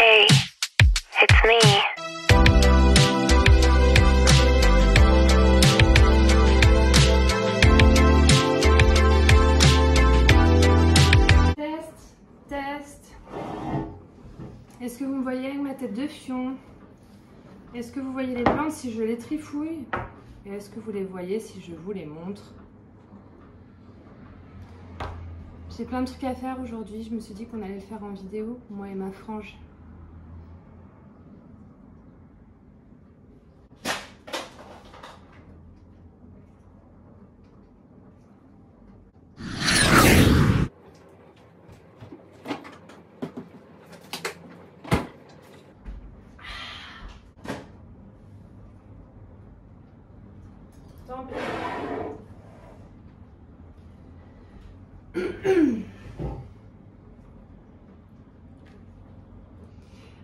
Hey, it's me. Test, test. Est-ce que vous me voyez avec ma tête de fion? Est-ce que vous voyez les plantes si je les trifouille? Et est-ce que vous les voyez si je vous les montre? J'ai plein de trucs à faire aujourd'hui. Je me suis dit qu'on allait le faire en vidéo, moi et ma frange. Tant pis.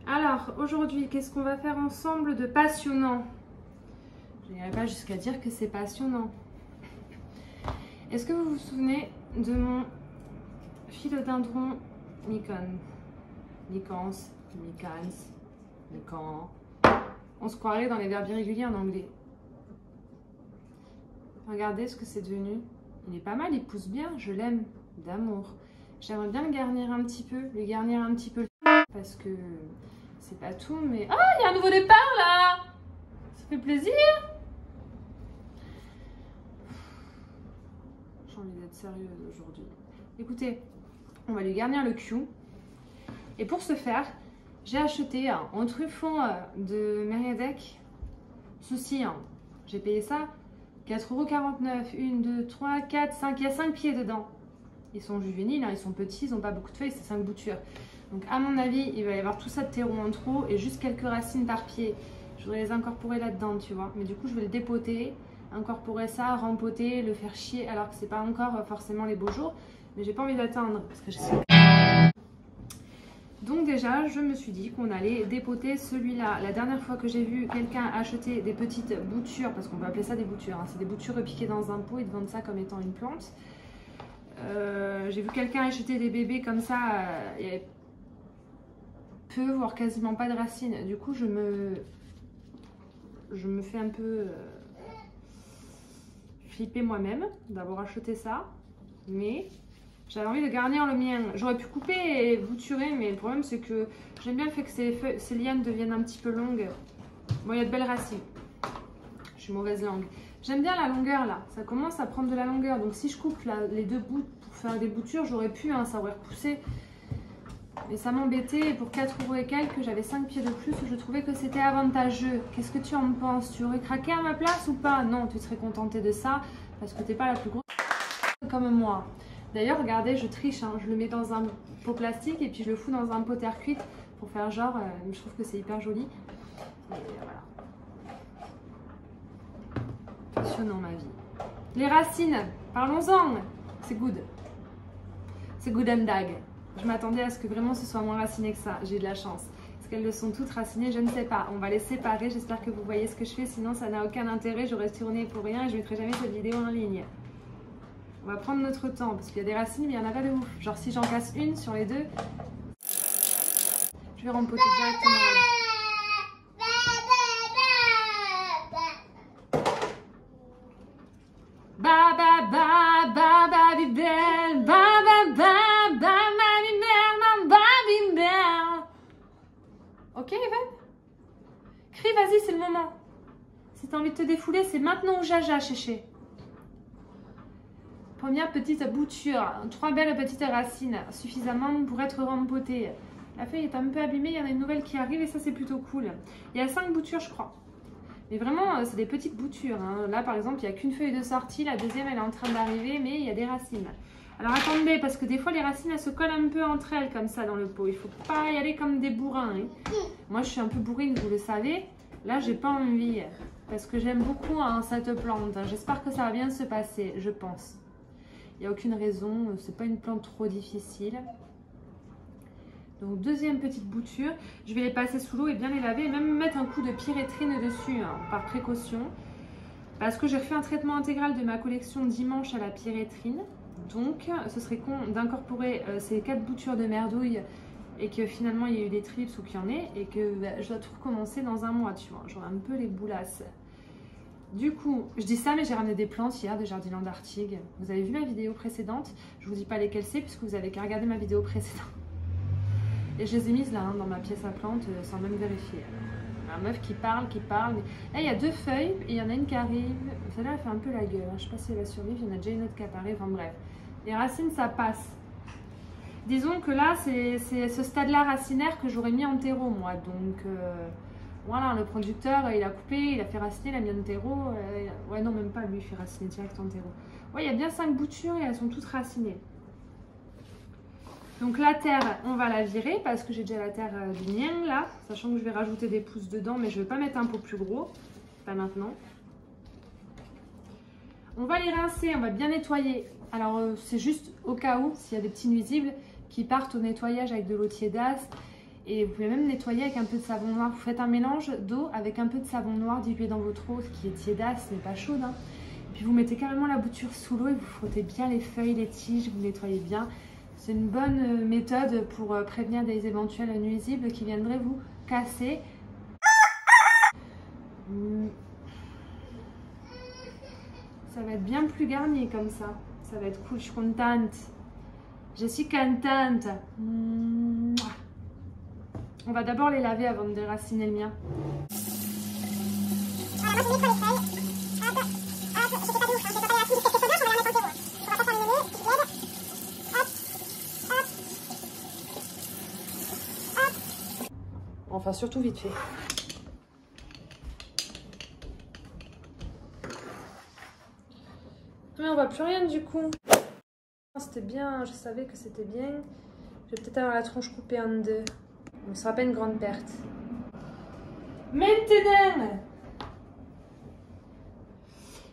Alors, aujourd'hui, qu'est-ce qu'on va faire ensemble de passionnant? Je n'irai pas jusqu'à dire que c'est passionnant. Est-ce que vous vous souvenez de mon philodendron Mycon? Mycans, Mycan. On se croirait dans les verbes irréguliers en anglais. Regardez ce que c'est devenu. Il est pas mal, il pousse bien, je l'aime d'amour. J'aimerais bien le garnir un petit peu, lui garnir un petit peu parce que c'est pas tout, mais... Ah, il y a un nouveau départ là! Ça fait plaisir! J'ai envie d'être sérieuse aujourd'hui. Écoutez, on va lui garnir le cul. Et pour ce faire, j'ai acheté un truffon de Mériadec. Ceci, j'ai payé ça 4,49 €. 1, 2, 3, 4, 5. Il y a 5 pieds dedans. Ils sont juvéniles, ils sont petits, ils n'ont pas beaucoup de feuilles, c'est 5 boutures. Donc à mon avis, il va y avoir tout ça de terreau en trop et juste quelques racines par pied. Je voudrais les incorporer là-dedans, tu vois. Mais du coup, je vais le dépoter, incorporer ça, rempoter, le faire chier alors que c'est pas encore forcément les beaux jours. Mais j'ai pas envie d'attendre parce que je sais. Donc déjà, je me suis dit qu'on allait dépoter celui-là. La dernière fois que j'ai vu quelqu'un acheter des petites boutures, parce qu'on peut appeler ça des boutures, c'est des boutures repiquées dans un pot, ils te vendent ça comme étant une plante. J'ai vu quelqu'un acheter des bébés comme ça, il y avait peu, voire quasiment pas de racines. Du coup, je me fais un peu flipper moi-même d'avoir acheté ça, mais j'avais envie de garnir le mien. J'aurais pu couper et bouturer, mais le problème c'est que j'aime bien le fait que ces lianes deviennent un petit peu longues. Bon, il y a de belles racines. Je suis mauvaise langue. J'aime bien la longueur là, ça commence à prendre de la longueur. Donc si je coupe là, les deux bouts pour faire des boutures, j'aurais pu, ça aurait repoussé. Mais ça m'embêtait, et pour 4 € et quelques, j'avais 5 pieds de plus, je trouvais que c'était avantageux. Qu'est-ce que tu en penses? Tu aurais craqué à ma place ou pas? Non, tu serais contentée de ça, parce que t'es pas la plus grosse comme moi. D'ailleurs, regardez, je triche, je le mets dans un pot plastique et puis je le fous dans un pot terre cuite pour faire genre, je trouve que c'est hyper joli. Et voilà. Passionnant ma vie. Les racines, parlons-en. C'est good. C'est good and dag. Je m'attendais à ce que vraiment ce soit moins raciné que ça. J'ai de la chance. Est-ce qu'elles le sont toutes racinées? Je ne sais pas. On va les séparer. J'espère que vous voyez ce que je fais. Sinon, ça n'a aucun intérêt. J'aurais tourné pour rien et je ne mettrai jamais cette vidéo en ligne. On va prendre notre temps parce qu'il y a des racines, mais il n'y en a pas de ouf. Genre, si j'en casse une sur les deux, je vais rempoter directement. Ba ba ba ba ba bibel, ba ba ba ba ma bibel, ma bibel. Ok, Evan? Crie, vas-y, c'est le moment. Si t'as envie de te défouler, c'est maintenant ou jaja, chéché. Première petite bouture, 3 belles petites racines, suffisamment pour être rempotées. La feuille est un peu abîmée, il y en a une nouvelle qui arrive et ça c'est plutôt cool. Il y a 5 boutures je crois. Mais vraiment c'est des petites boutures. Là par exemple il n'y a qu'une feuille de sortie, la deuxième elle est en train d'arriver mais il y a des racines. Alors attendez parce que des fois les racines elles se collent un peu entre elles comme ça dans le pot. Il ne faut pas y aller comme des bourrins. Moi je suis un peu bourrine, vous le savez. Là j'ai pas envie parce que j'aime beaucoup cette plante. J'espère que ça va bien se passer, je pense. Il n'y a aucune raison, c'est pas une plante trop difficile. Donc deuxième petite bouture, je vais les passer sous l'eau et bien les laver et même mettre un coup de pyréthrine dessus par précaution. Parce que j'ai refait un traitement intégral de ma collection dimanche à la pyréthrine. Donc ce serait con d'incorporer ces 4 boutures de merdouille et que finalement il y a eu des trips ou qu'il y en ait et que bah, je dois tout recommencer dans un mois, tu vois. J'aurai un peu les boulasses. Du coup, je dis ça, mais j'ai ramené des plantes hier de Jardiland d'Artigues. Vous avez vu ma vidéo précédente? Je vous dis pas lesquelles c'est puisque vous avez qu'à regarder ma vidéo précédente. Et je les ai mises là, hein, dans ma pièce à plantes, sans même vérifier. La meuf qui parle. Mais... Là, il y a 2 feuilles et il y en a une qui arrive. Celle-là, elle fait un peu la gueule. Hein. Je sais pas si elle va survivre. Il y en a déjà une autre qui apparaît. Enfin bref. Les racines, ça passe. Disons que là, c'est ce stade-là racinaire que j'aurais mis en terreau, moi. Donc, voilà, le producteur, il a coupé, il a fait raciner, il a mis en terreau. Ouais, non, même pas lui, il fait raciner direct en terreau. Ouais, il y a bien 5 boutures et elles sont toutes racinées. Donc la terre, on va la virer parce que j'ai déjà la terre du mien là, sachant que je vais rajouter des pousses dedans, mais je ne vais pas mettre un pot plus gros, pas maintenant. On va les rincer, on va bien nettoyer. Alors c'est juste au cas où, s'il y a des petits nuisibles qui partent au nettoyage avec de l'eau tiédasse. Et vous pouvez même nettoyer avec un peu de savon noir. Vous faites un mélange d'eau avec un peu de savon noir dilué dans votre eau, qui est tiédasse, mais pas chaude. Hein. Puis vous mettez carrément la bouture sous l'eau et vous frottez bien les feuilles, les tiges, vous nettoyez bien. C'est une bonne méthode pour prévenir des éventuels nuisibles qui viendraient vous casser. Ça va être bien plus garni comme ça. Ça va être cool, je suis contente. Je suis contente. On va d'abord les laver avant de déraciner le mien. Enfin, surtout vite fait. Mais on voit plus rien du coup. C'était bien, je savais que c'était bien. Je vais peut-être avoir la tronche coupée en 2. Donc, ce sera pas une grande perte. Maintenant,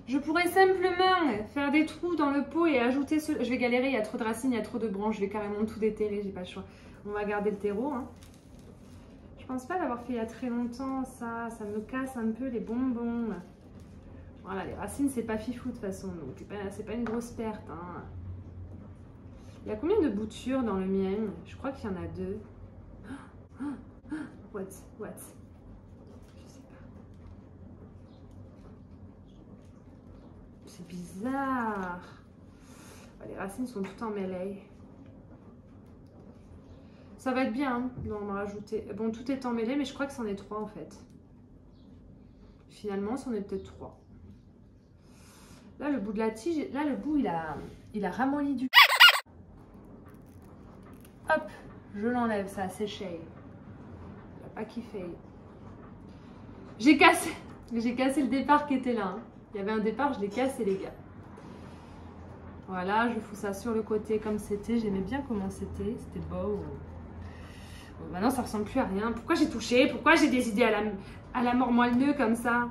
je pourrais simplement faire des trous dans le pot et ajouter ce... Je vais galérer, il y a trop de racines, il y a trop de branches. Je vais carrément tout déterrer, j'ai pas le choix. On va garder le terreau. Hein. Je pense pas l'avoir fait il y a très longtemps, ça me casse un peu les bonbons. Voilà, les racines, c'est pas fifou de toute façon, donc c'est pas une grosse perte. Hein. Il y a combien de boutures dans le mien? Je crois qu'il y en a 2. What? Je sais pas. C'est bizarre. Les racines sont toutes emmêlées. Ça va être bien, hein, on va rajouter. Bon, tout est emmêlé, mais je crois que c'en est 3 en fait. Finalement, c'en est peut-être 3. Là, le bout de la tige, là, le bout, il a ramolli du... Hop, je l'enlève, ça a séché. Il n'a pas kiffé. J'ai cassé le départ qui était là. Hein. Il y avait un départ, je l'ai cassé, les gars. Voilà, je fous ça sur le côté comme c'était. J'aimais bien comment c'était. C'était beau. Bon, maintenant, ça ressemble plus à rien. Pourquoi j'ai touché? Pourquoi j'ai des idées à la mort moelleux comme ça?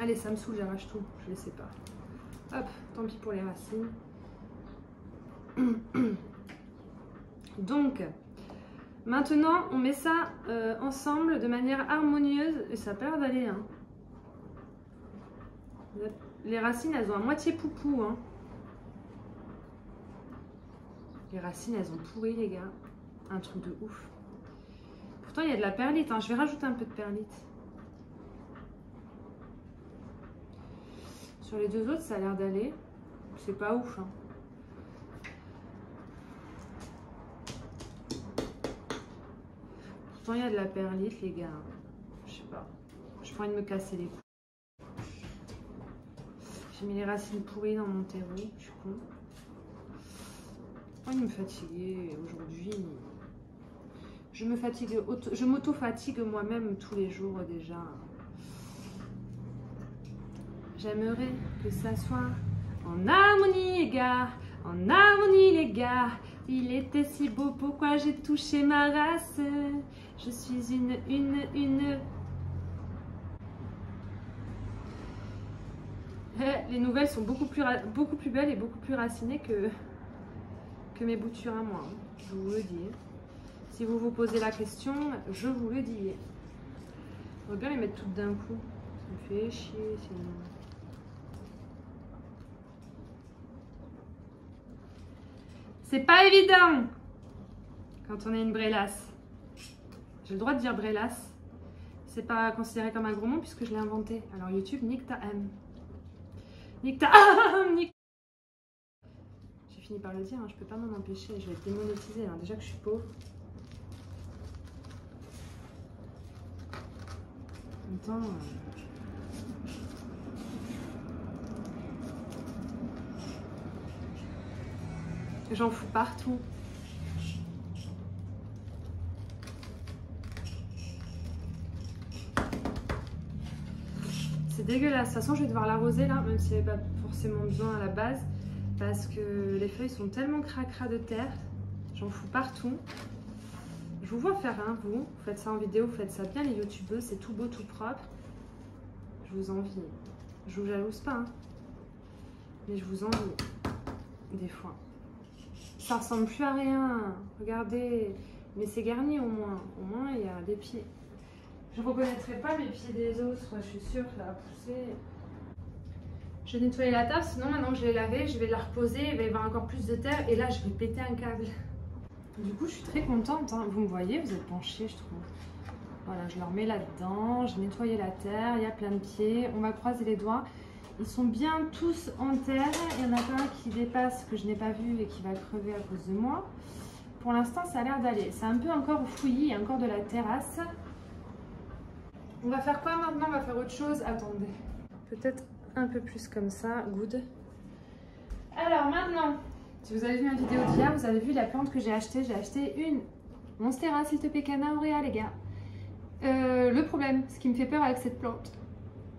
Allez, ça me saoule, j'arrache tout. Je ne sais pas. Hop, tant pis pour les racines. Donc, maintenant, on met ça ensemble de manière harmonieuse. Et ça a pas l'air d'aller. Hein. Les racines, elles ont à moitié poupou. Hein. Les racines, elles ont pourri, les gars. Un truc de ouf. Pourtant, il y a de la perlite. Hein. Je vais rajouter un peu de perlite. Sur les 2 autres, ça a l'air d'aller. C'est pas ouf. Hein. Pourtant, il y a de la perlite, les gars. Je sais pas. Je prends de me casser les couilles. J'ai mis les racines pourries dans mon terreau. Je suis con. Oh, il me fatiguait aujourd'hui. Je m'auto-fatigue moi-même tous les jours déjà. J'aimerais que ça soit en harmonie, les gars. En harmonie, les gars. Il était si beau, pourquoi j'ai touché ma race? Je suis une... Les nouvelles sont beaucoup plus belles et beaucoup plus racinées que mes boutures à moi. Hein. Je vous le dis. Si vous vous posez la question, je vous le dis. On va bien les mettre toutes d'un coup. Ça me fait chier sinon. C'est pas évident. quand on est une brélasse. J'ai le droit de dire brélasse. C'est pas considéré comme un gros mot puisque je l'ai inventé. Alors YouTube, nique ta âme. Nique ta âme, nique. J'ai fini par le dire, hein, je peux pas m'en empêcher. Je vais être démonétisée, hein. Déjà que je suis pauvre. En même temps... J'en fous partout. C'est dégueulasse. De toute façon, je vais devoir l'arroser là, même s'il n'y avait pas forcément besoin à la base. Parce que les feuilles sont tellement cracra de terre. J'en fous partout. Je vous vois faire, hein, vous faites ça en vidéo, vous faites ça bien les youtubeuses, c'est tout beau, tout propre. Je vous envie. Je vous jalouse pas, hein. Mais je vous envie. Des fois. Ça ressemble plus à rien. Regardez. Mais c'est garni au moins. Au moins, il y a des pieds. Je ne reconnaîtrai pas mes pieds des autres. Je suis sûre que ça va pousser. Je vais nettoyer la table. Sinon, maintenant que je l'ai lavée, je vais la reposer. Il va y avoir encore plus de terre. Et là, je vais péter un câble. Du coup, je suis très contente. Hein. Vous me voyez, vous êtes penchés, je trouve. Voilà, je le remets là-dedans. J'ai nettoyé la terre. Il y a plein de pieds. On va croiser les doigts. Ils sont bien tous en terre. Il y en a pas un qui dépasse que je n'ai pas vu et qui va crever à cause de moi. Pour l'instant, ça a l'air d'aller. C'est un peu encore fouillis. Il y a encore de la terrasse. On va faire quoi maintenant? On va faire autre chose. Attendez. Peut-être un peu plus comme ça. Good. Alors maintenant, si vous avez vu ma vidéo d'hier, vous avez vu la plante que j'ai achetée. J'ai acheté une Monstera s'il te plaît Cana Aurea, les gars. Le problème, ce qui me fait peur avec cette plante,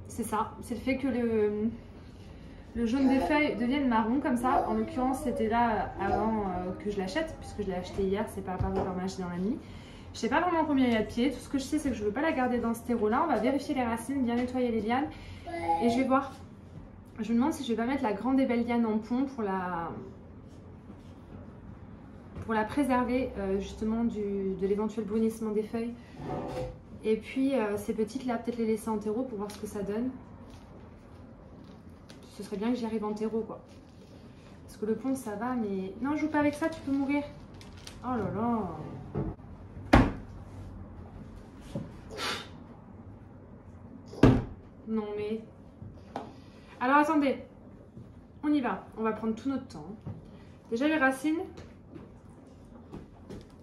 c'est ça, c'est le fait que le jaune des feuilles devienne marron comme ça. En l'occurrence, c'était là avant que je l'achète, puisque je l'ai acheté hier, c'est pas apparu par magie dans la nuit. Je sais pas vraiment combien il y a de pieds. Tout ce que je sais, c'est que je veux pas la garder dans ce terreau-là. On va vérifier les racines, bien nettoyer les lianes, et je vais voir. Je me demande si je vais pas mettre la grande et belle liane en pont pour la préserver justement de l'éventuel brunissement des feuilles. Et puis ces petites là, peut-être les laisser en terreau pour voir ce que ça donne. Ce serait bien que j'y arrive en terreau quoi. Parce que le pont ça va, mais... Non, joue pas avec ça, tu peux mourir. Oh là là. Non mais... Alors attendez. On y va. On va prendre tout notre temps. Déjà les racines.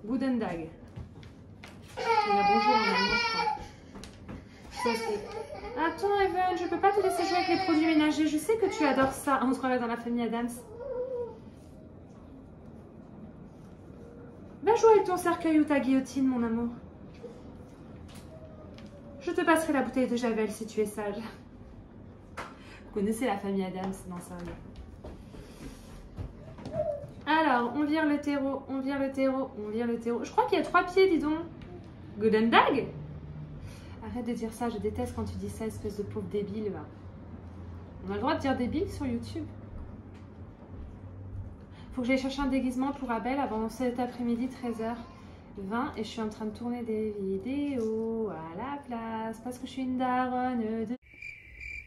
Wooden Dag. Il y a bonjour en allemand, je crois. Attends, Evan, je peux pas te laisser jouer avec les produits ménagers. Je sais que tu adores ça. On se croirait dans la famille Adams. Va jouer avec ton cercueil ou ta guillotine, mon amour. Je te passerai la bouteille de Javel si tu es sage. Vous connaissez la famille Adams, non, sérieux. Alors, on vire le terreau, on vire le terreau, on vire le terreau. Je crois qu'il y a 3 pieds, dis donc. Golden Dag? Arrête de dire ça, je déteste quand tu dis ça, espèce de pauvre débile. Va. On a le droit de dire débile sur YouTube. Faut que j'aille chercher un déguisement pour Abel avant cet après-midi, 13h20. Et je suis en train de tourner des vidéos à la place parce que je suis une daronne de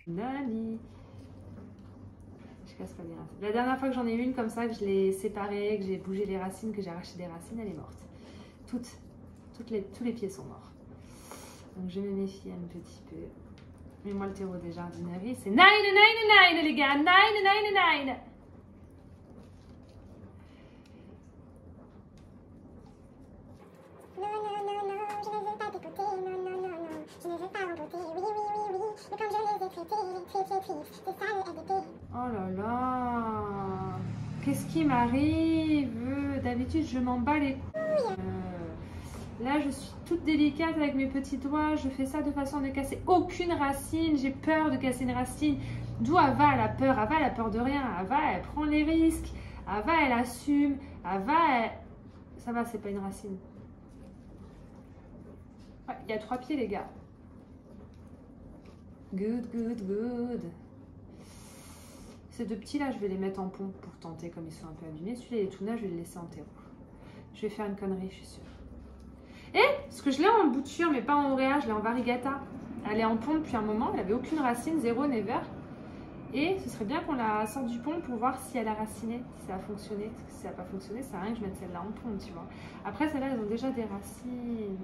Nani. Je casse pas les racines. La dernière fois que j'en ai eu une comme ça, que je l'ai séparée, que j'ai bougé les racines, que j'ai arraché des racines, elle est morte. Tous les pieds sont morts. Donc je me méfie un petit peu. Mais moi le terreau des jardineries, c'est 999 les gars, 999. Non, je ne veux pas t'écouter, non, je ne veux pas remporter, oui, mais comme je les ai traités, très triste, c'est ça le LDP. Oh là là, qu'est-ce qui m'arrive? D'habitude je m'en bats les couilles. Là je suis toute délicate avec mes petits doigts, je fais ça de façon à ne casser aucune racine, j'ai peur de casser une racine. D'où Ava elle a peur? Ava elle a peur de rien, Ava elle prend les risques, Ava elle assume, Ava elle... Ça va, c'est pas une racine. Ouais, il y a 3 pieds les gars. Good, good, good. Ces 2 petits là, je vais les mettre en pompe pour tenter comme ils sont un peu abîmés. Celui-là il est tout neuf, je vais le laisser en terreau. Je vais faire une connerie, je suis sûre. Et parce que je l'ai en bouture, mais pas en auréa, je l'ai en variegata. Elle est en pompe depuis un moment, elle avait aucune racine, zéro, never. Et ce serait bien qu'on la sorte du pont pour voir si elle a raciné, si ça a fonctionné. Parce que si ça n'a pas fonctionné, ça sert à rien que je mette celle-là en pont, tu vois. Après, celles-là, elles ont déjà des racines.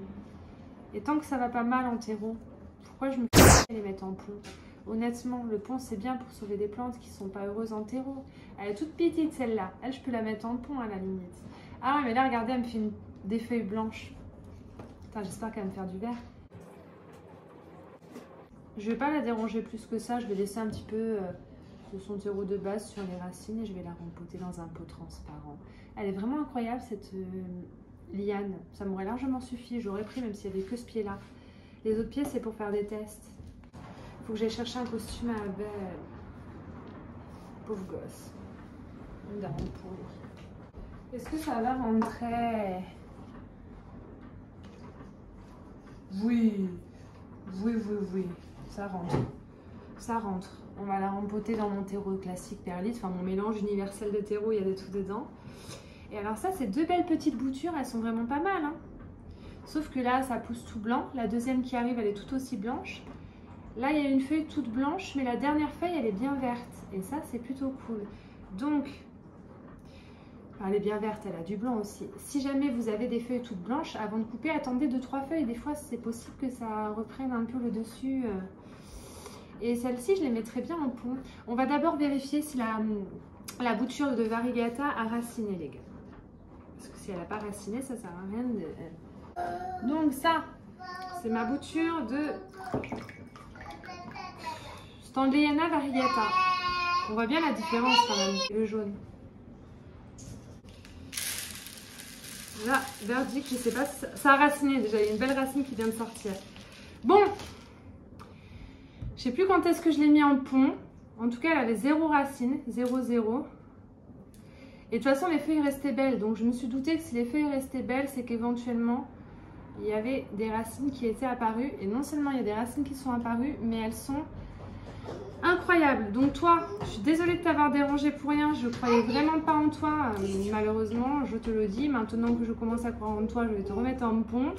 Et tant que ça va pas mal en terreau, pourquoi je me fais les mettre en pont? Honnêtement, le pont, c'est bien pour sauver des plantes qui sont pas heureuses en terreau. Elle est toute petite, celle-là. Elle, je peux la mettre en pont, à la limite. Ah, mais là, regardez, elle me fait des feuilles blanches. Putain, j'espère qu'elle va me faire du vert. Je vais pas la déranger plus que ça. Je vais laisser un petit peu de son terreau de base sur les racines et je vais la rempoter dans un pot transparent. Elle est vraiment incroyable, cette liane. Ça m'aurait largement suffi. J'aurais pris même s'il n'y avait que ce pied-là. Les autres pieds, c'est pour faire des tests. Il faut que j'aille chercher un costume à Belle. Pauvre gosse. Une dame pourrie. Est-ce que ça va rentrer? Oui. Oui, oui, oui. Ça rentre. Ça rentre. On va la rempoter dans mon terreau classique perlite. Enfin, mon mélange universel de terreau, il y a de tout dedans. Et alors ça, c'est deux belles petites boutures. Elles sont vraiment pas mal, hein. Sauf que là, ça pousse tout blanc. La deuxième qui arrive, elle est tout aussi blanche. Là, il y a une feuille toute blanche, mais la dernière feuille, elle est bien verte. Et ça, c'est plutôt cool. Donc, enfin, elle est bien verte, elle a du blanc aussi. Si jamais vous avez des feuilles toutes blanches, avant de couper, attendez 2-3 feuilles. Des fois, c'est possible que ça reprenne un peu le dessus. Et celle-ci, je les mettrai bien en pont. On va d'abord vérifier si la bouture de variegata a raciné, les gars. Parce que si elle n'a pas raciné, ça sert à rien de... Donc ça, c'est ma bouture de Standleyana variegata. On voit bien la différence quand même, le jaune. Là, verdict, je sais pas si ça a raciné déjà. Il y a une belle racine qui vient de sortir. Bon, je sais plus quand est-ce que je l'ai mis en pont. En tout cas, elle avait 0 racine, 0,0. Et de toute façon, les feuilles restaient belles. Donc, je me suis doutée que si les feuilles restaient belles, c'est qu'éventuellement, il y avait des racines qui étaient apparues. Et non seulement il y a des racines qui sont apparues, mais elles sont incroyables. Donc toi, je suis désolée de t'avoir dérangé pour rien. Je croyais vraiment pas en toi. Malheureusement, je te le dis. Maintenant que je commence à croire en toi, je vais te remettre en pont.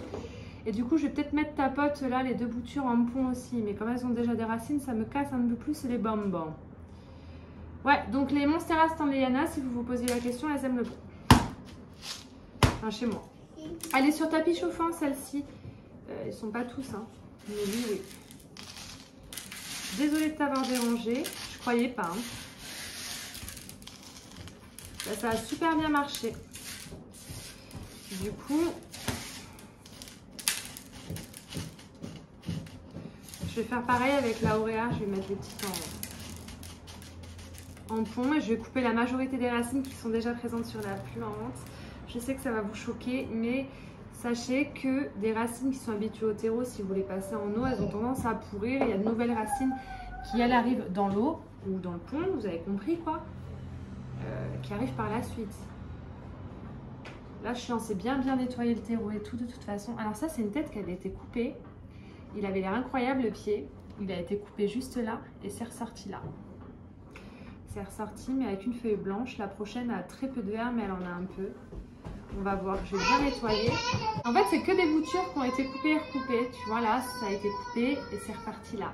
Et du coup, je vais peut-être mettre ta pote là, les deux boutures en pont aussi. Mais comme elles ont déjà des racines, ça me casse un peu plus les bonbons. Ouais, donc les Monstera Standleyana, si vous vous posez la question, elles aiment le pont. Enfin, chez moi. Elle est sur tapis chauffant, celle-ci. Ils sont pas tous, hein. Mais oui, oui. Désolée de t'avoir dérangé. Je croyais pas. Hein. Là, ça a super bien marché. Du coup, je vais faire pareil avec la Auréa. Je vais mettre les petites en pont et je vais couper la majorité des racines qui sont déjà présentes sur la plante. Je sais que ça va vous choquer, mais sachez que des racines qui sont habituées au terreau, si vous les passez en eau, elles ont tendance à pourrir. Il y a de nouvelles racines qui, elles, arrivent dans l'eau ou dans le pont, vous avez compris quoi, qui arrivent par la suite. Là, je suis censée bien nettoyer le terreau et tout de toute façon. Alors ça, c'est une tête qui avait été coupée. Il avait l'air incroyable, le pied. Il a été coupé juste là et c'est ressorti là. C'est ressorti, mais avec une feuille blanche. La prochaine a très peu de verre, mais elle en a un peu. On va voir, je vais bien nettoyer. En fait, c'est que des boutures qui ont été coupées et recoupées. Tu vois, là, ça a été coupé et c'est reparti là.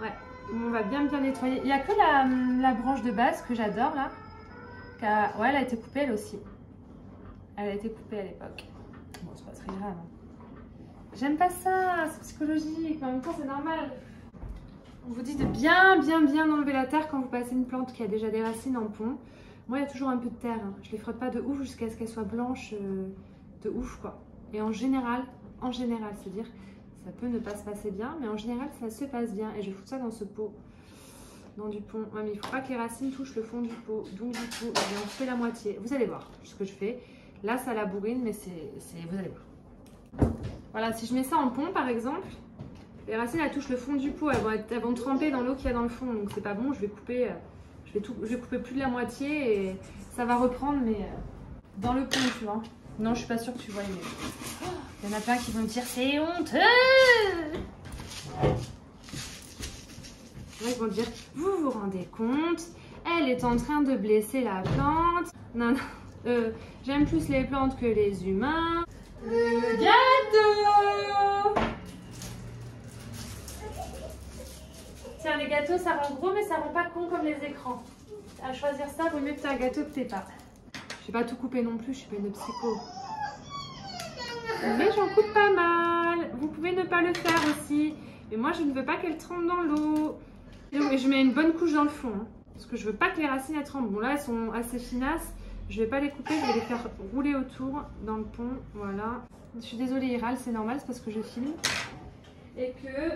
Ouais, on va bien nettoyer. Il n'y a que la branche de base que j'adore, là. Ouais, elle a été coupée, elle aussi. Elle a été coupée à l'époque. Bon, c'est pas très grave. Hein. J'aime pas ça, c'est psychologique. En même temps, c'est normal. On vous dit de bien enlever la terre quand vous passez une plante qui a déjà des racines en pont. Moi, il y a toujours un peu de terre. Hein. Je les frotte pas de ouf jusqu'à ce qu'elles soient blanches de ouf, quoi. Et en général, c'est-à-dire, ça peut ne pas se passer bien, mais en général, ça se passe bien. Et je fous ça dans ce pot, dans du pont. Ouais, mais il faut pas que les racines touchent le fond du pot. Donc, du coup, je vais en couper la moitié. Vous allez voir ce que je fais. Là, ça la bourrine, mais vous allez voir. Voilà, si je mets ça en pont, par exemple, les racines, elles touchent le fond du pot. Elles vont tremper dans l'eau qu'il y a dans le fond. Donc, c'est pas bon. Je vais couper... Je vais couper plus de la moitié et ça va reprendre, mais dans le pont, tu vois. Non, je suis pas sûre que tu vois. Mais... il y en a plein qui vont me dire c'est honteux. Là, ils vont dire vous vous rendez compte, elle est en train de blesser la plante. Non, non. J'aime plus les plantes que les humains. Le gâteau. Tiens les gars. gâteaux, ça rend gros, mais ça rend pas con comme les écrans. À choisir ça, vaut mieux que t'aies un gâteau que t'aies pas. Je vais pas tout couper non plus, je suis pas une psycho. Mais j'en coupe pas mal. Vous pouvez ne pas le faire aussi. Mais moi, je ne veux pas qu'elle trempe dans l'eau. Et je mets une bonne couche dans le fond. Hein, parce que je veux pas que les racines elles tremblent. Bon, là, elles sont assez finasses. Je vais pas les couper, je vais les faire rouler autour dans le pont. Voilà. Je suis désolée, il râle, c'est normal, c'est parce que je filme. Et que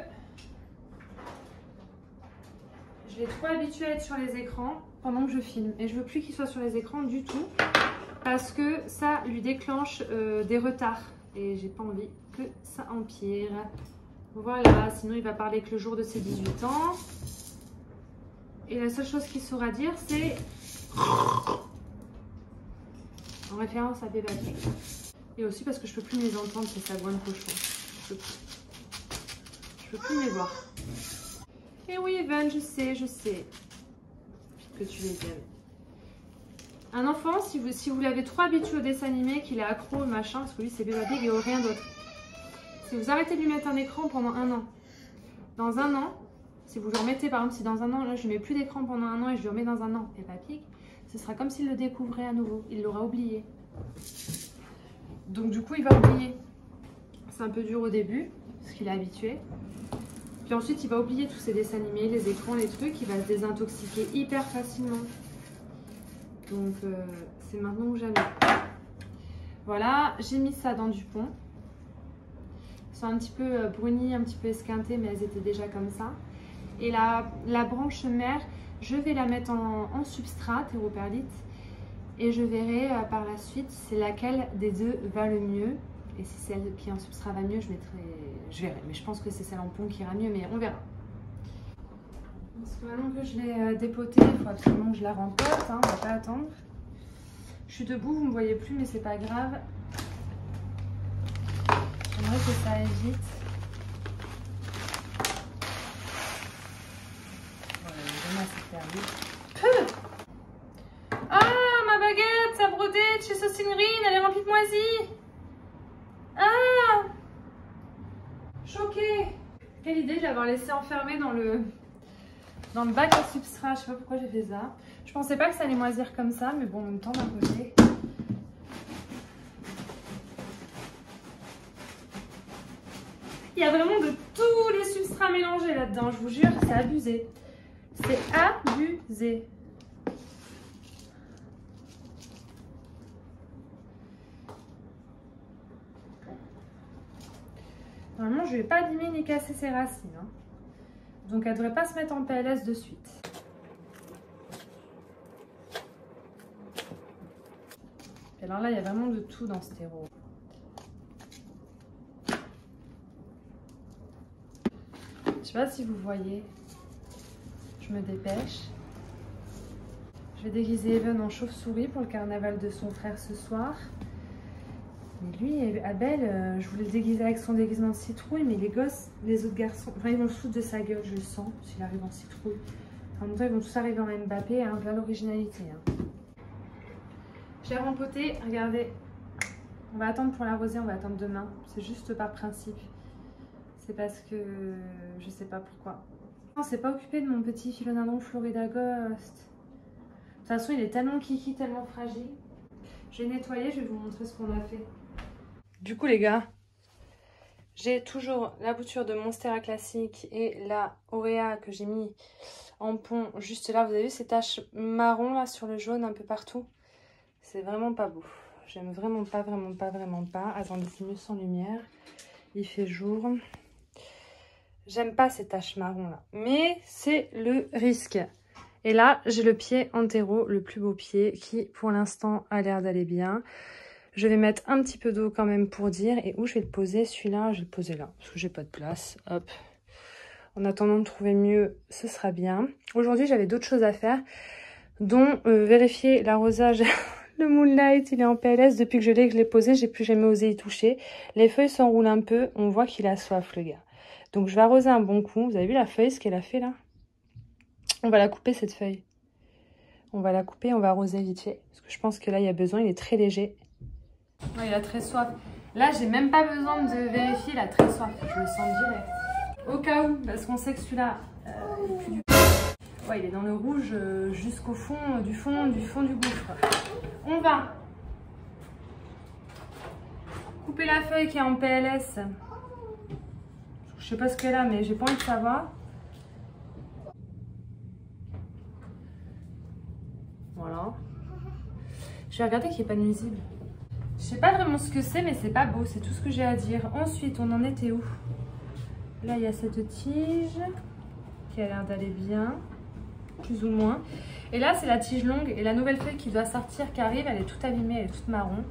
je l'ai trop habitué à être sur les écrans pendant que je filme. Et je veux plus qu'il soit sur les écrans du tout. Parce que ça lui déclenche des retards. Et j'ai pas envie que ça empire. Voilà, sinon il va parler que le jour de ses 18 ans. Et la seule chose qu'il saura dire, c'est en référence à Peppa Pig. Et aussi parce que je peux plus les entendre, c'est sa voix de cochon. Je peux plus les voir. Et oui, Evan, je sais que tu les aimes. Un enfant, si vous l'avez trop habitué au dessin animé, qu'il est accro au machin, parce que lui c'est Peppa Pig et rien d'autre. Si vous arrêtez de lui mettre un écran pendant 1 an, dans 1 an, si vous lui remettez, par exemple, si dans 1 an, là je lui mets plus d'écran pendant 1 an et je lui remets dans 1 an Peppa Pig, ce sera comme s'il le découvrait à nouveau. Il l'aura oublié. Donc du coup, il va oublier. C'est un peu dur au début, parce qu'il est habitué. Puis ensuite, il va oublier tous ces dessins animés, les écrans, les trucs. Il va se désintoxiquer hyper facilement. Donc c'est maintenant ou jamais. Voilà, j'ai mis ça dans du pont. Elles sont un petit peu brunies, un petit peu esquintées, mais elles étaient déjà comme ça. Et la branche mère, je vais la mettre en substrat, terreau-perlite. Et je verrai par la suite c'est laquelle des deux va le mieux. Et si celle qui est en substrat va mieux, je verrai. Mais je pense que c'est celle en pont qui ira mieux, mais on verra. Parce que maintenant que je l'ai dépotée, il faut absolument que je la rempote, hein, on va pas attendre. Je suis debout, vous ne me voyez plus, mais c'est pas grave. J'aimerais que ça aille vite. Voilà, c'est perdu. Ah, ma baguette, sa brodette chez Saucine Green, elle est remplie de moisis. Ah, choquée. Quelle idée de l'avoir laissé enfermée dans le bac à substrat. Je sais pas pourquoi j'ai fait ça. Je pensais pas que ça allait moisir comme ça, mais bon, en même temps, d'un côté. Il y a vraiment de tous les substrats mélangés là-dedans, je vous jure, c'est abusé. C'est abusé. Normalement, je ne vais pas abîmer ni casser ses racines. Hein. Donc, elle ne devrait pas se mettre en PLS de suite. Et alors là, il y a vraiment de tout dans ce terreau. Je sais pas si vous voyez. Je me dépêche. Je vais déguiser Evan en chauve-souris pour le carnaval de son frère ce soir. Mais lui, Abel, je voulais le déguiser avec son déguisement de citrouille, mais les gosses, les autres garçons, enfin, ils vont le foutre de sa gueule, je le sens, s'il arrive en citrouille. En même temps, ils vont tous arriver en Mbappé, hein, voilà l'originalité. Hein. J'ai rempoté, regardez. On va attendre pour l'arroser, on va attendre demain. C'est juste par principe. C'est parce que je sais pas pourquoi. On s'est pas occupé de mon petit philodendron Florida Ghost. De toute façon, il est tellement kiki, tellement fragile. J'ai nettoyé, je vais vous montrer ce qu'on a fait. Du coup les gars, j'ai toujours la bouture de Monstera classique et la Auréa que j'ai mis en pont juste là. Vous avez vu ces taches marron là sur le jaune un peu partout? C'est vraiment pas beau. J'aime vraiment pas. Attendez, c'est mieux sans lumière. Il fait jour. J'aime pas ces taches marron là. Mais c'est le risque. Et là, j'ai le pied en terreau, le plus beau pied qui pour l'instant a l'air d'aller bien. Je vais mettre un petit peu d'eau quand même pour dire. Et où je vais le poser? Celui-là, je vais le poser là. Parce que j'ai pas de place. Hop. En attendant de trouver mieux, ce sera bien. Aujourd'hui, j'avais d'autres choses à faire. Dont vérifier l'arrosage. Le Moonlight, il est en PLS. Depuis que je l'ai posé, j'ai plus jamais osé y toucher. Les feuilles s'enroulent un peu. On voit qu'il a soif, le gars. Donc, je vais arroser un bon coup. Vous avez vu la feuille, ce qu'elle a fait là? On va la couper, cette feuille. On va la couper, on va arroser vite fait. Parce que je pense que là, il y a besoin. Il est très léger. Ouais, il a très soif. Là, j'ai même pas besoin de vérifier. Il a très soif. Je le sens direct. Au cas où, parce qu'on sait que celui-là est plus du... Ouais, il est dans le rouge jusqu'au fond du gouffre. On va couper la feuille qui est en PLS. Je sais pas ce qu'elle a, mais j'ai pas envie de savoir. Voilà. Je vais regarder qu'il n'y ait pas de nuisible. Je sais pas vraiment ce que c'est, mais c'est pas beau. C'est tout ce que j'ai à dire. Ensuite, on en était où? Là, il y a cette tige qui a l'air d'aller bien, plus ou moins. Et là, c'est la tige longue. Et la nouvelle feuille qui doit sortir, qui arrive, elle est toute abîmée, elle est toute marron.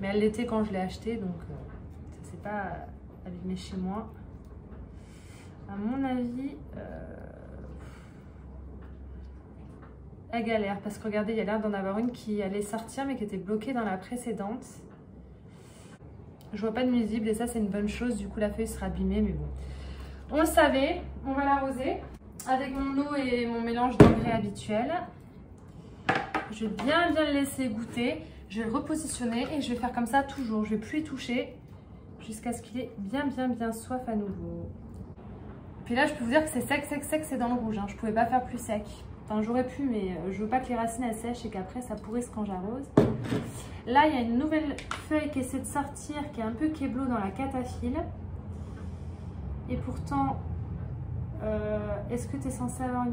Mais elle l'était quand je l'ai achetée, donc ça s'est pas abîmé chez moi. À mon avis, elle galère. Parce que regardez, il y a l'air d'en avoir une qui allait sortir, mais qui était bloquée dans la précédente. Je vois pas de nuisible et ça, c'est une bonne chose. Du coup, la feuille sera abîmée, mais bon. On le savait, on va l'arroser avec mon eau et mon mélange d'engrais habituel. Je vais bien le laisser goûter. Je vais le repositionner et je vais faire comme ça toujours. Je vais plus y toucher jusqu'à ce qu'il ait bien soif à nouveau. Puis là, je peux vous dire que c'est sec, c'est dans le rouge. Hein. Je pouvais pas faire plus sec. Enfin, j'aurais pu, mais je veux pas que les racines elles sèchent et qu'après ça pourrisse quand j'arrose. Là, il y a une nouvelle feuille qui essaie de sortir, qui est un peu kéblo dans la cataphylle. Et pourtant, est-ce que tu es censé avoir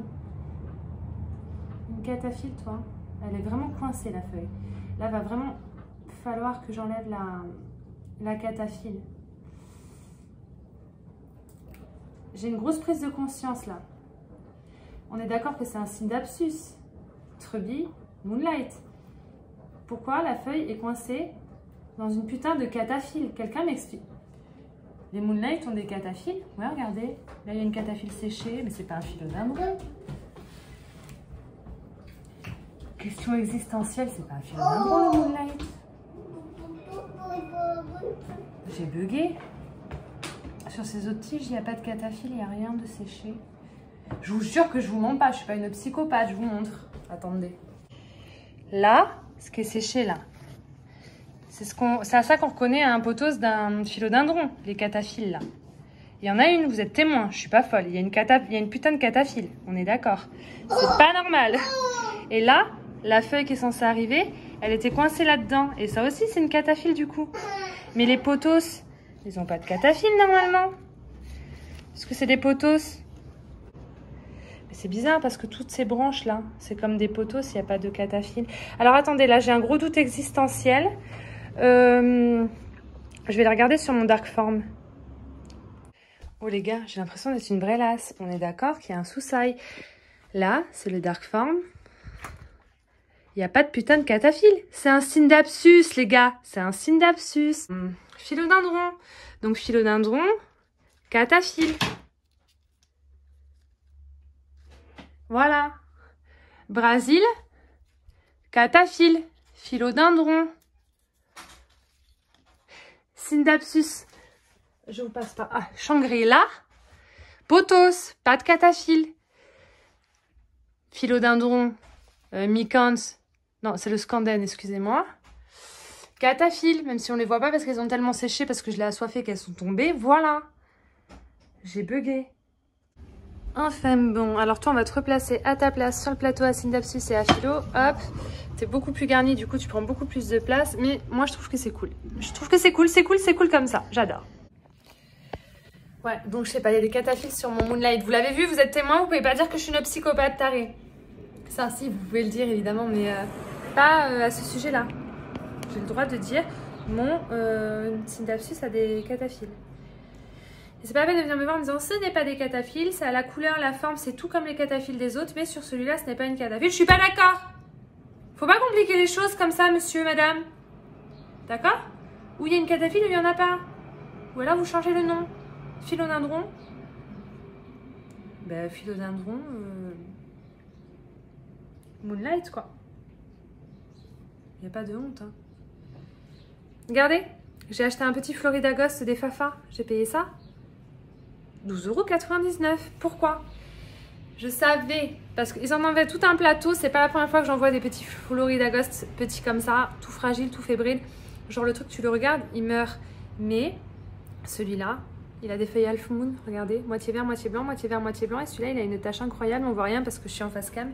une cataphylle, toi? Elle est vraiment coincée, la feuille. Là, va vraiment falloir que j'enlève la cataphylle. J'ai une grosse prise de conscience, là. On est d'accord que c'est un Scindapsus, Trubie, Moonlight. Pourquoi la feuille est coincée dans une putain de cataphylle? Quelqu'un m'explique. Les Moonlight ont des cataphyles. Ouais, regardez. Là, il y a une cataphylle séchée, mais c'est pas un philodendron. Question existentielle, c'est pas un philodendron, le Moonlight. J'ai bugué. Sur ces autres tiges, il n'y a pas de cataphylle, il n'y a rien de séché. Je vous jure que je vous mens pas, je suis pas une psychopathe, je vous montre. Attendez. Là, ce qui est séché là, c'est à ça qu'on reconnaît un pothos d'un philodendron, les cataphyles là. Il y en a une, vous êtes témoin, je suis pas folle. Il y a une putain de cataphylle, on est d'accord. C'est pas normal. Et là, la feuille qui est censée arriver, elle était coincée là-dedans. Et ça aussi, c'est une cataphylle du coup. Mais les pothos, ils ont pas de cataphylle normalement. Est-ce que c'est des pothos? C'est bizarre parce que toutes ces branches là, c'est comme des pothos, il n'y a pas de cataphylle. Alors attendez, là j'ai un gros doute existentiel. Je vais la regarder sur mon Darkform. Oh les gars, j'ai l'impression d'être une brélasse. On est d'accord qu'il y a un sous-sail. Là, c'est le Darkform. Il n'y a pas de putain de cataphylle. C'est un Scindapsus les gars. C'est un Scindapsus. Philodendron. Donc philodendron, cataphylle. Voilà. Brésil, cataphylle, philodendron, Scindapsus. Je vous passe pas. Ah, Shangri-La, pothos, pas de cataphylle. Philodendron, Micans, non, c'est le Scanden, excusez-moi. Cataphylle, même si on les voit pas parce qu'elles ont tellement séché, parce que je l'ai assoiffé qu'elles sont tombées. Voilà. J'ai bugué. Enfin bon, alors toi on va te replacer à ta place sur le plateau à Scindapsus et à philo, hop, t'es beaucoup plus garni, du coup tu prends beaucoup plus de place, mais moi je trouve que c'est cool. Je trouve que c'est cool comme ça, j'adore. Ouais, donc je sais pas, il y a des cataphyles sur mon Moonlight, vous l'avez vu, vous êtes témoin, vous pouvez pas dire que je suis une psychopathe tarée. Ça si, vous pouvez le dire évidemment, mais pas à ce sujet-là. J'ai le droit de dire, mon Scindapsus a des cataphyles. C'est pas la peine de venir me voir en me disant ce n'est pas des cataphyles, ça a la couleur, la forme, c'est tout comme les cataphyles des autres, mais sur celui-là ce n'est pas une cataphylle. Je suis pas d'accord. Faut pas compliquer les choses comme ça, monsieur, madame. D'accord? Ou il y a une cataphylle ou il y en a pas. Ou alors vous changez le nom. Philodendron. Ben philodendron. Moonlight quoi. Il n'y a pas de honte. Hein. Regardez, j'ai acheté un petit Florida Ghost des Fafa. J'ai payé ça 12,99 €. Pourquoi? Je savais, parce qu'ils en avaient tout un plateau. C'est pas la première fois que j'en vois des petits Florida Ghost petits comme ça, tout fragile, tout fébrile. Genre le truc, tu le regardes, il meurt. Mais celui-là, Il a des feuilles Half Moon, regardez, moitié vert, moitié blanc, moitié vert, moitié blanc. Et celui-là, il a une tache incroyable, on voit rien parce que je suis en face cam.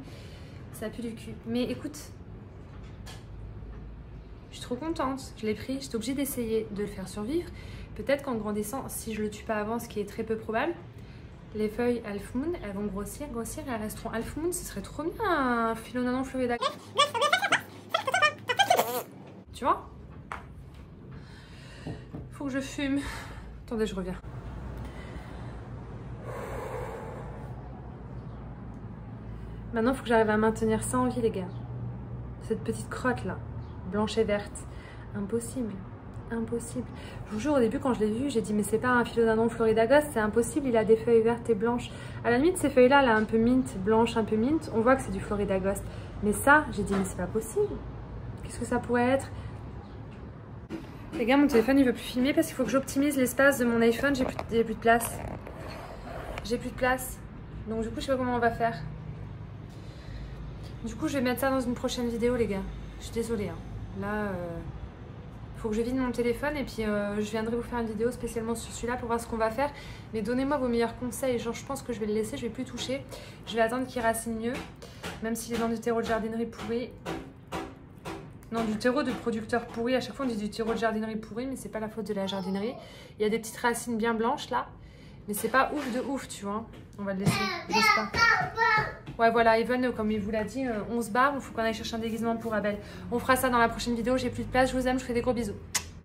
Ça pue du cul. Mais écoute, je suis trop contente. Je l'ai pris, j'étais obligée d'essayer de le faire survivre. Peut-être qu'en grandissant, si je le tue pas avant, ce qui est très peu probable, les feuilles Half Moon, elles vont grossir et elles resteront Half Moon. Ce serait trop bien un Philodendron floridagus. Tu vois? Faut que je fume. Attendez, je reviens. Maintenant, il faut que j'arrive à maintenir ça en vie, les gars. Cette petite crotte là, blanche et verte. Impossible. Impossible. Je vous jure, au début, quand je l'ai vu, j'ai dit, mais c'est pas un Philodendron floridagus, c'est impossible, il a des feuilles vertes et blanches. À la limite, ces feuilles-là, là, un peu mint, blanche, un peu mint, on voit que c'est du floridagus. Mais ça, j'ai dit, mais c'est pas possible. Qu'est-ce que ça pourrait être? Les gars, mon téléphone, il veut plus filmer parce qu'il faut que j'optimise l'espace de mon iPhone, j'ai plus de place. J'ai plus de place. Donc, du coup, je sais pas comment on va faire. Du coup, je vais mettre ça dans une prochaine vidéo, les gars. Je suis désolée. Hein. Là, faut que je vide mon téléphone et puis je viendrai vous faire une vidéo spécialement sur celui-là pour voir ce qu'on va faire. Mais donnez-moi vos meilleurs conseils. Genre, je pense que je vais le laisser, je vais plus toucher. Je vais attendre qu'il racine mieux. Même s'il est dans du terreau de jardinerie pourri. Non, du terreau de producteur pourri. À chaque fois, on dit du terreau de jardinerie pourri, mais c'est pas la faute de la jardinerie. Il y a des petites racines bien blanches là. Mais c'est pas ouf de ouf, tu vois. On va le laisser. J'ose pas. Ouais, voilà, Even, comme il vous l'a dit, on se barre. Il faut qu'on aille chercher un déguisement pour Abel. On fera ça dans la prochaine vidéo. J'ai plus de place. Je vous aime. Je vous fais des gros bisous.